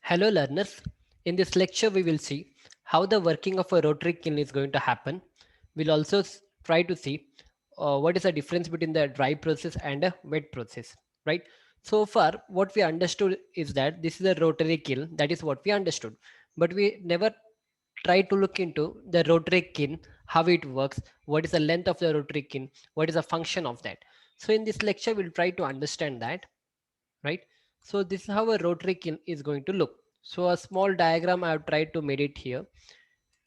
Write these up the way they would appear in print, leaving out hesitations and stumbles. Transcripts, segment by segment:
Hello learners, in this lecture we will see how the working of a rotary kiln is going to happen. We'll also try to see what is the difference between the dry process and a wet process, right? So far what we understood is that this is a rotary kiln, that is what we understood. But we never try to look into the rotary kiln, how it works, what is the length of the rotary kiln, what is the function of that. So in this lecture we'll try to understand that, right? So this is how a rotary kiln is going to look. So a small diagram I have tried to made it here.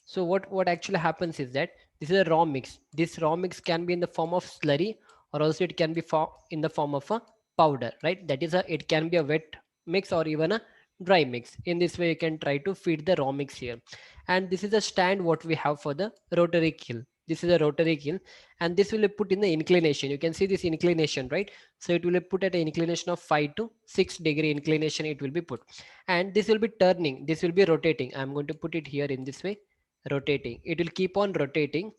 So what actually happens is that this is a raw mix. This raw mix can be in the form of slurry, or also it can be in the form of a powder, right? That is a, it can be a wet mix or even a dry mix. In this way you can try to feed the raw mix here. And this is a stand what we have for the rotary kiln. This is a rotary kiln, and this will be put in the inclination. You can see this inclination, right? So it will be put at an inclination of 5 to 6 degree inclination it will be put, and this will be turning, this will be rotating. I'm going to put it here in this way, rotating. It will keep on rotating,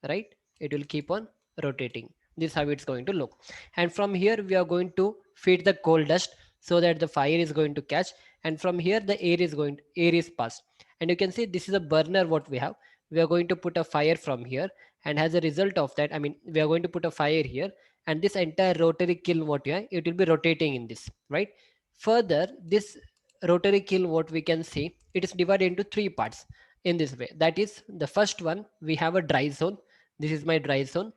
right? It will keep on rotating. This is how it's going to look. And from here we are going to feed the coal dust so that the fire is going to catch, and from here the air is passed. And you can see this is a burner what we have. We are going to put a fire from here, and as a result of that, I mean, we are going to put a fire here, and this entire rotary kiln what you have, it will be rotating in this, right? Further, this rotary kiln what we can see, it is divided into three parts in this way. That is, the first one, we have a dry zone. This is my dry zone.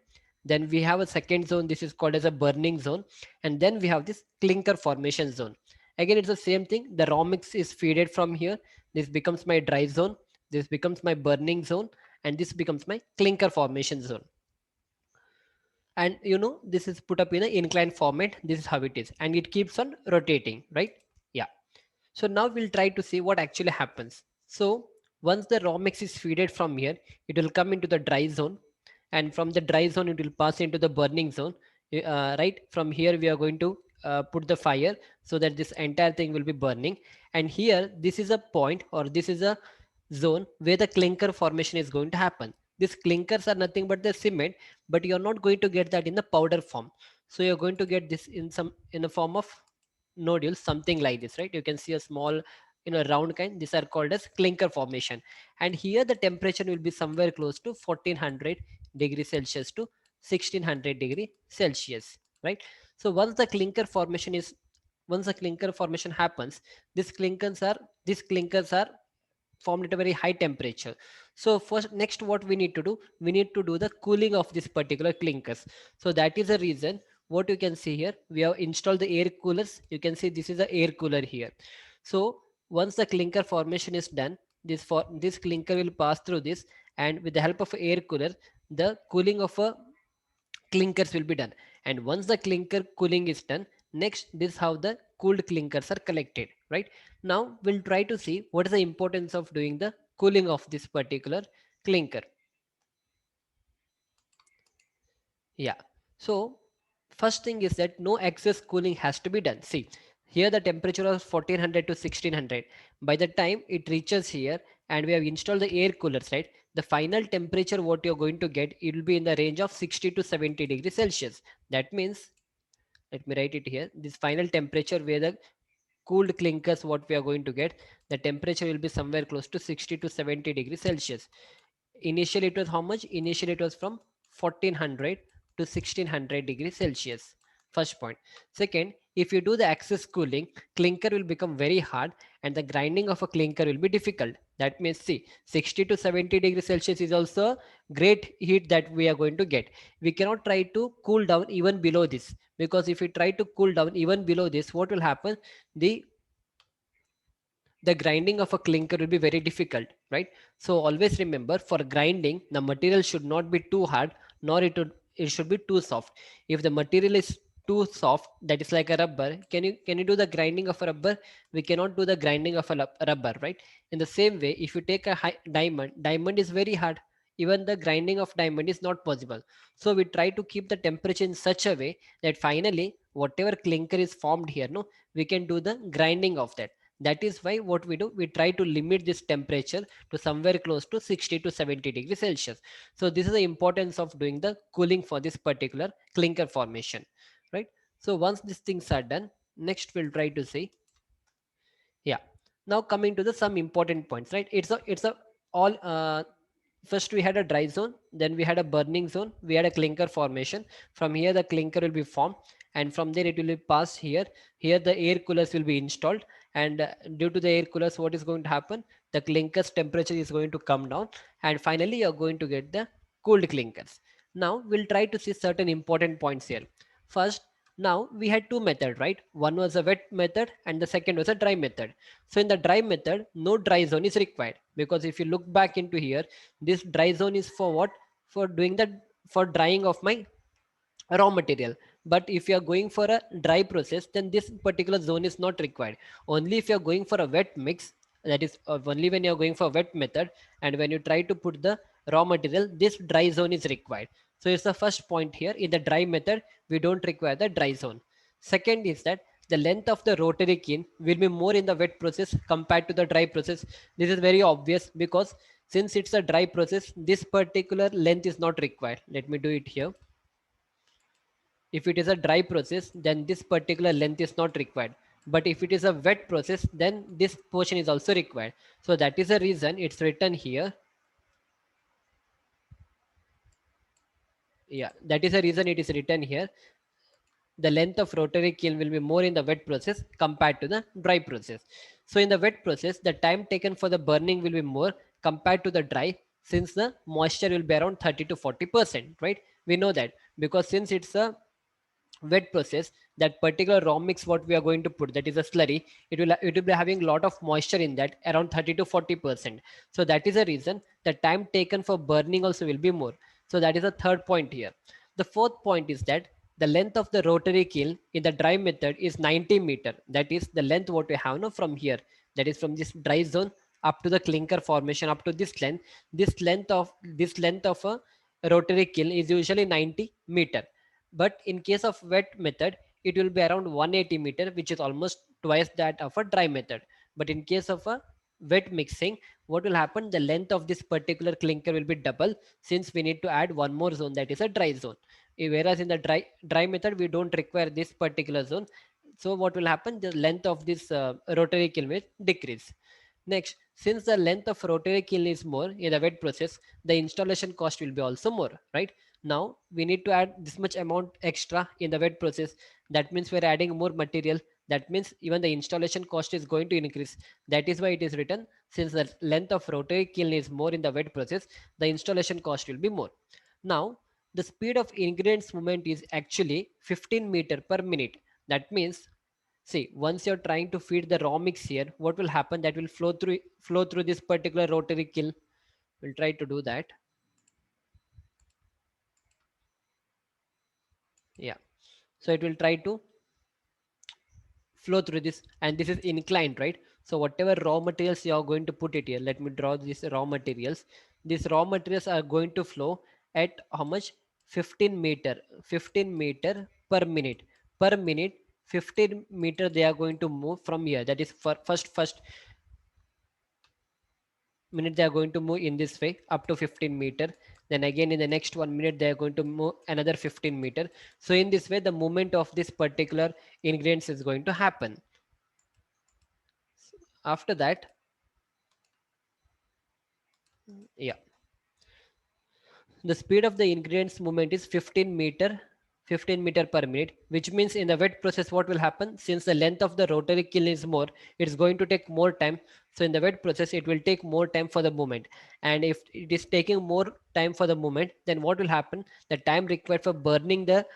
Then we have a second zone, this is called as a burning zone. And then we have this clinker formation zone. Again, it's the same thing. The raw mix is feeded from here. This becomes my dry zone, this becomes my burning zone, and this becomes my clinker formation zone. And you know, this is put up in an inclined format. This is how it is, and it keeps on rotating, right? Yeah. So now we'll try to see what actually happens. So once the raw mix is feeded from here, it will come into the dry zone, and from the dry zone it will pass into the burning zone. Right, from here we are going to put the fire so that this entire thing will be burning. And here this is a point, or this is a zone where the clinker formation is going to happen. These clinkers are nothing but the cement, but you're not going to get that in the powder form. So you're going to get this in some, in a form of nodules, something like this, right? You can see a small, round kind. These are called as clinker formation. And here the temperature will be somewhere close to 1400 degree Celsius to 1600 degree Celsius, right? So once the clinker formation happens, these clinkers are formed at a very high temperature. So first, next what we need to do, we need to do the cooling of this particular clinkers. So that is the reason what you can see here, we have installed the air coolers. You can see this is the air cooler here. So once the clinker formation is done, this clinker will pass through this, and with the help of air cooler, the cooling of a clinkers will be done. And once the clinker cooling is done, next, this is how the cooled clinkers are collected, right? Now we'll try to see what is the importance of doing the cooling of this particular clinker. Yeah. So first thing is that no excess cooling has to be done. See, here the temperature was 1400 to 1600. By the time it reaches here and we have installed the air coolers, right? The final temperature what you're going to get, it will be in the range of 60 to 70 degrees Celsius. That means, let me write it here. This final temperature where the cooled clinkers what we are going to get, the temperature will be somewhere close to 60 to 70 degrees Celsius. Initially it was how much? Initially it was from 1400 to 1600 degrees Celsius. First point. Second, if you do the excess cooling, clinker will become very hard, and the grinding of a clinker will be difficult. That means, see, 60 to 70 degrees Celsius is also great heat that we are going to get. We cannot try to cool down even below this, because if we try to cool down even below this, what will happen? The the grinding of a clinker will be very difficult, right? So always remember, for grinding, the material should not be too hard, nor it should be too soft. If the material is too soft, that is like a rubber, can you do the grinding of a rubber? We cannot do the grinding of a rubber, right? In the same way, if you take a diamond is very hard. Even the grinding of diamond is not possible. So we try to keep the temperature in such a way that finally whatever clinker is formed here, no, we can do the grinding of that. That is why what we do, we try to limit this temperature to somewhere close to 60 to 70 degrees Celsius. So this is the importance of doing the cooling for this particular clinker formation, right? So once these things are done, next we'll try to see, yeah. Now coming to the some important points, right? It's a all first we had a dry zone, then we had a burning zone, we had a clinker formation. From here the clinker will be formed, and from there it will be passed here. Here the air coolers will be installed, and due to the air coolers, what is going to happen, the clinker's temperature is going to come down, and finally you're going to get the cooled clinkers. Now we'll try to see certain important points here. First, now we had two methods, right? One was a wet method and the second was a dry method. So in the dry method, no dry zone is required, because if you look back into here, this dry zone is for what? For doing the, for drying of my raw material. But if you are going for a dry process, then this particular zone is not required. Only if you are going for a wet mix, that is only when you are going for wet method, and when you try to put the raw material, this dry zone is required. So it's the first point here. In the dry method, we don't require the dry zone. Second is that the length of the rotary kiln will be more in the wet process compared to the dry process. This is very obvious, because since it's a dry process, this particular length is not required. Let me do it here. If it is a dry process, then this particular length is not required. But if it is a wet process, then this portion is also required. So that is the reason it's written here. Yeah, that is the reason it is written here. The length of rotary kiln will be more in the wet process compared to the dry process. So in the wet process, the time taken for the burning will be more compared to the dry, since the moisture will be around 30 to 40%, right? We know that, because since it's a wet process, that particular raw mix what we are going to put, that is a slurry, it will be having a lot of moisture in that, around 30 to 40%. So that is the reason the time taken for burning also will be more. So that is the third point here. The fourth point is that the length of the rotary kiln in the dry method is 90 meter. That is the length what we have now from here, that is from this dry zone up to the clinker formation, up to this length. This length of a rotary kiln is usually 90 meter. But in case of wet method, it will be around 180 meter, which is almost twice that of a dry method. But in case of a wet mixing, what will happen, the length of this particular clinker will be double, since we need to add one more zone, that is a dry zone. Whereas in the dry method, we don't require this particular zone. So what will happen, the length of this rotary kiln will decrease. Next, since the length of rotary kiln is more in the wet process, the installation cost will be also more, right? Now we need to add this much amount extra in the wet process. That means we're adding more material. That means even the installation cost is going to increase. That is why it is written, since the length of rotary kiln is more in the wet process, the installation cost will be more. Now the speed of ingredients movement is actually 15 meter per minute. That means, see, once you're trying to feed the raw mix here, what will happen? That will flow through this particular rotary kiln. We'll try to do that. Yeah. So it will try to flow through this, and this is inclined, right? So whatever raw materials you are going to put it here, let me draw these raw materials. These raw materials are going to flow at how much? 15 meter, 15 meter per minute. Per minute, 15 meter they are going to move from here. That is for first minute they are going to move in this way up to 15 meter. Then again in the next 1 minute they are going to move another 15 meter. So in this way the movement of this particular ingredients is going to happen. After that, yeah, the speed of the ingredients movement is 15 meter per minute, which means in the wet process what will happen, since the length of the rotary kiln is more, it's going to take more time. So in the wet process it will take more time for the movement, and if it is taking more time for the movement, then what will happen, the time required for burning the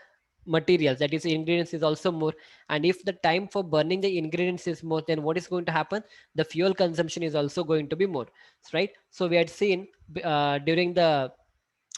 materials, that is ingredients, is also more. And if the time for burning the ingredients is more, then what is going to happen, the fuel consumption is also going to be more, right? So we had seen during the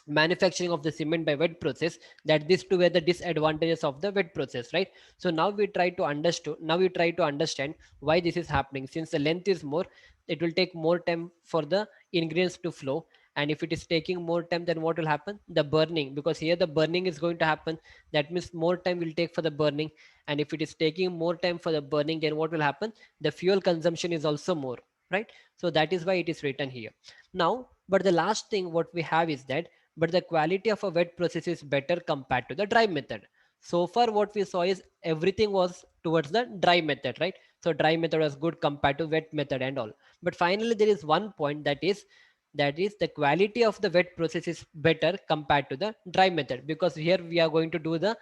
manufacturing of the cement by wet process, that these two were the disadvantages of the wet process, right? So now we try to understand why this is happening. Since the length is more, it will take more time for the ingredients to flow, and if it is taking more time, then what will happen, the burning, because here the burning is going to happen, that means more time will take for the burning. And if it is taking more time for the burning, then what will happen, the fuel consumption is also more, right? So that is why it is written here. Now, but the last thing what we have is that, but the quality of a wet process is better compared to the dry method. So far what we saw is everything was towards the dry method, right? So dry method was good compared to wet method and all. But finally there is one point, that is the quality of the wet process is better compared to the dry method, because here we are going to do the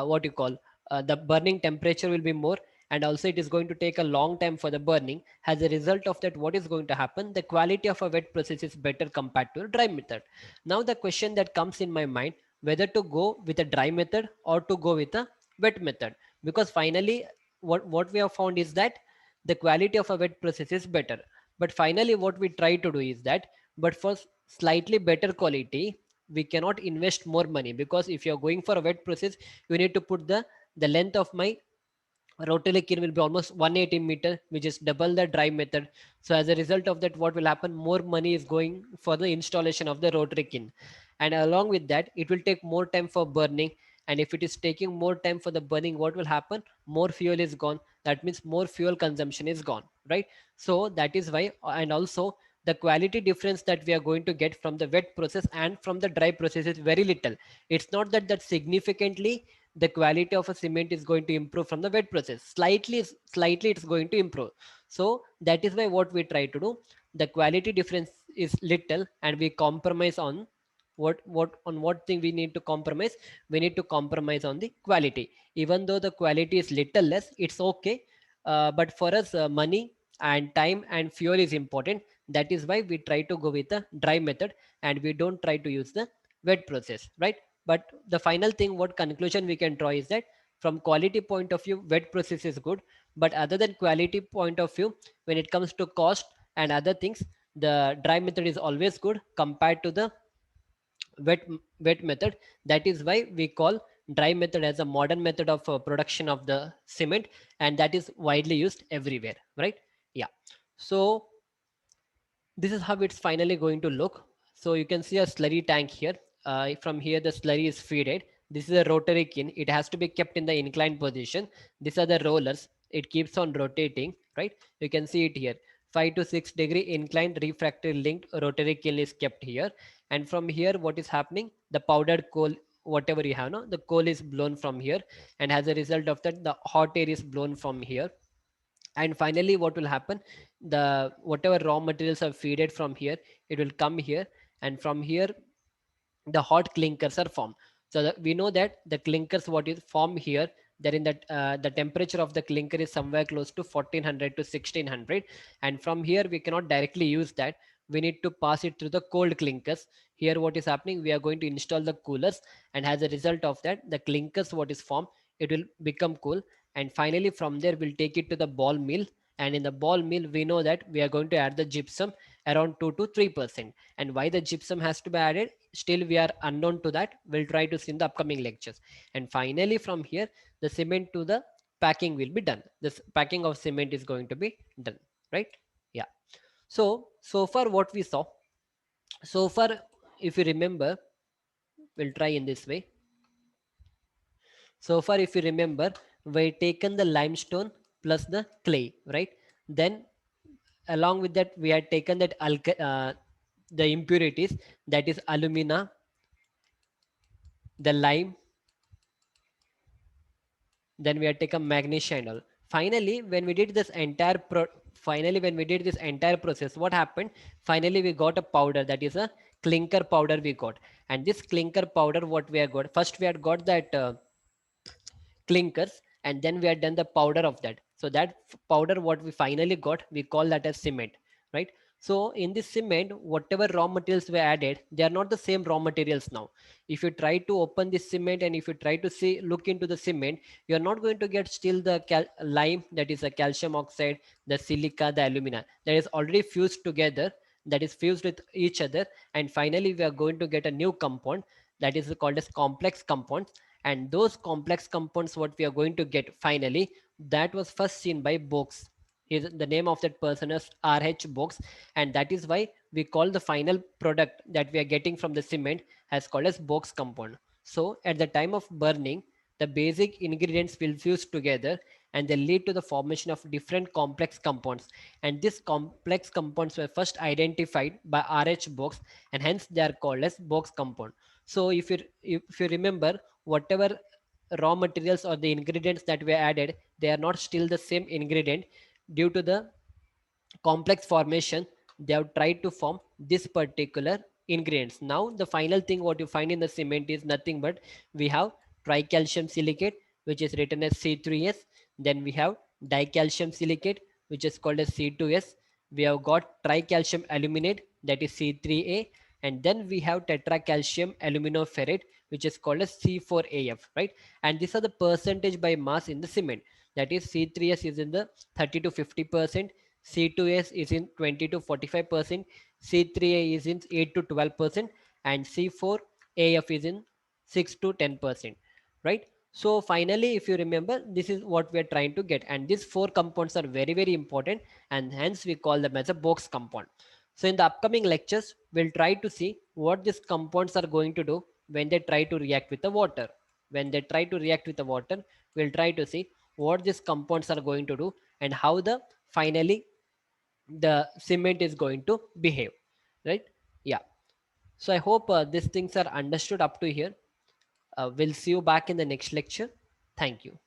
what you call the burning temperature will be more, and also it is going to take a long time for the burning. As a result of that, what is going to happen, the quality of a wet process is better compared to a dry method. Now the question that comes in my mind, whether to go with a dry method or to go with a wet method, because finally what we have found is that the quality of a wet process is better. But finally what we try to do is that, but for slightly better quality, we cannot invest more money, because if you're going for a wet process, you need to put the length of my rotary kiln will be almost 180 meter, which is double the dry method. So as a result of that, what will happen, more money is going for the installation of the rotary kiln, and along with that it will take more time for burning. And if it is taking more time for the burning, what will happen, more fuel is gone, that means more fuel consumption is gone, right? So that is why, and also the quality difference that we are going to get from the wet process and from the dry process is very little. It's not that significantly the quality of a cement is going to improve from the wet process, slightly it's going to improve. So that is why what we try to do, the quality difference is little, and we compromise on what thing we need to compromise, we need to compromise on the quality. Even though the quality is little less, it's okay. But for us, money and time and fuel is important. That is why we try to go with the dry method, and we don't try to use the wet process, right? But the final thing, what conclusion we can draw is that from quality point of view, wet process is good. But other than quality point of view, when it comes to cost and other things, the dry method is always good compared to the wet wet method. That is why we call dry method as a modern method of production of the cement, and that is widely used everywhere, right? Yeah. So this is how it's finally going to look. So you can see a slurry tank here. From here the slurry is feeded. This is a rotary kiln, it has to be kept in the inclined position. These are the rollers, it keeps on rotating, right? You can see it here, 5 to 6 degree inclined refractory linked rotary kiln is kept here. And from here what is happening, the powdered coal, whatever you have, no, the coal is blown from here, and as a result of that, the hot air is blown from here. And finally what will happen, the whatever raw materials are feeded from here, it will come here, and from here the hot clinkers are formed. So we know that the clinkers what is formed here, there in that the temperature of the clinker is somewhere close to 1400 to 1600, and from here we cannot directly use that, we need to pass it through the cold clinkers. Here what is happening, we are going to install the coolers, and as a result of that, the clinkers what is formed, it will become cool. And finally from there we'll take it to the ball mill, and in the ball mill we know that we are going to add the gypsum around 2 to 3%. And why the gypsum has to be added, still we are unknown to that, we'll try to see in the upcoming lectures. And finally from here, the cement to the packing will be done, this packing of cement is going to be done, right? Yeah. So far what we saw, so far, if you remember, we'll try in this way. So far if you remember, we taken the limestone plus the clay, right? Then along with that we had taken that the impurities, that is alumina, the lime, then we had taken magnesia and all. Finally when we did this entire finally when we did this entire process, what happened, finally we got a powder, that is a clinker powder we got. And this clinker powder what we have got, first we had got that clinkers, and then we had done the powder of that. So that powder what we finally got, we call that as cement, right? So in this cement, whatever raw materials were added, they are not the same raw materials now. If you try to open this cement and if you try to see look into the cement, you are not going to get still the lime, that is a calcium oxide, the silica, the alumina, that is already fused together, that is fused with each other. And finally we are going to get a new compound, that is called as complex compounds. And those complex compounds what we are going to get finally, that was first seen by Box. The name of that person is RH Box, and that is why we call the final product that we are getting from the cement as called as Box compound. So at the time of burning, the basic ingredients will fuse together, and they lead to the formation of different complex compounds. And these complex compounds were first identified by RH Box, and hence they are called as Box compound. So if you remember, whatever raw materials or the ingredients that we added, they are not still the same ingredient. Due to the complex formation, they have tried to form this particular ingredients. Now the final thing what you find in the cement is nothing but we have tricalcium silicate, which is written as C3S. Then we have dicalcium silicate, which is called as C2S. We have got tricalcium aluminate, that is C3A, and then we have tetracalcium aluminoferrate, which is called as C4AF, right? And these are the percentage by mass in the cement. That is C3S is in the 30 to 50%, C2S is in 20 to 45%, C3A is in 8 to 12%, and C4AF is in 6 to 10%, right? So finally, if you remember, this is what we are trying to get, and these four compounds are very, very important, and hence we call them as a box compound. So in the upcoming lectures, we'll try to see what these compounds are going to do when they try to react with the water. When they try to react with the water, we'll try to see what these compounds are going to do and how the finally the cement is going to behave, right? Yeah. So I hope these things are understood up to here. We'll see you back in the next lecture. Thank you.